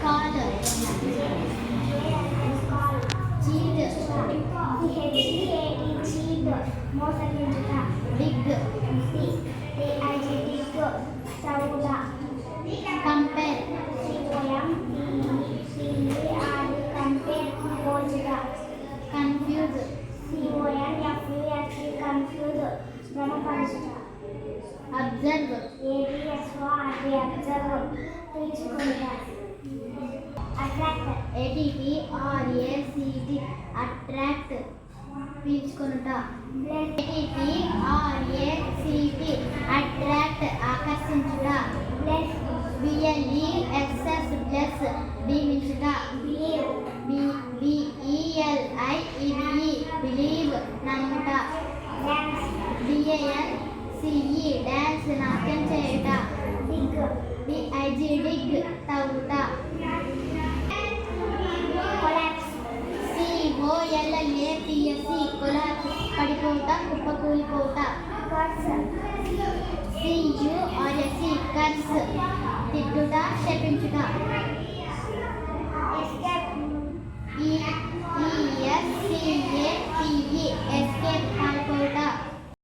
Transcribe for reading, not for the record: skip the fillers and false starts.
call cheat మోసగించుట dig చదువుట compare compare పోల్చుట కన్ఫ్యూజ్ కన్ఫ్యూజ్ భ్రమపరచుట అబ్జర్వ్ అబ్జర్వ్ తెలుసుకుంట అట్రాక్ట్ ATTRACT అట్రాక్ట్ పీల్చుకొనుట ATTRACT అట్రాక్ట్ ఆకర్షించుట BLESS బ్లెస్ దీవించుట BELIEVE బిలీవ్ నమ్ముట DANCE డాన్స్ నాట్యం చేయుట DIG డిగ్ తవ్వుట COLLAPSE కొలాప్స్ పడిపోవుట కుప్పకూలిపోవుట CURSE కర్స్ తిట్టుట శపించుట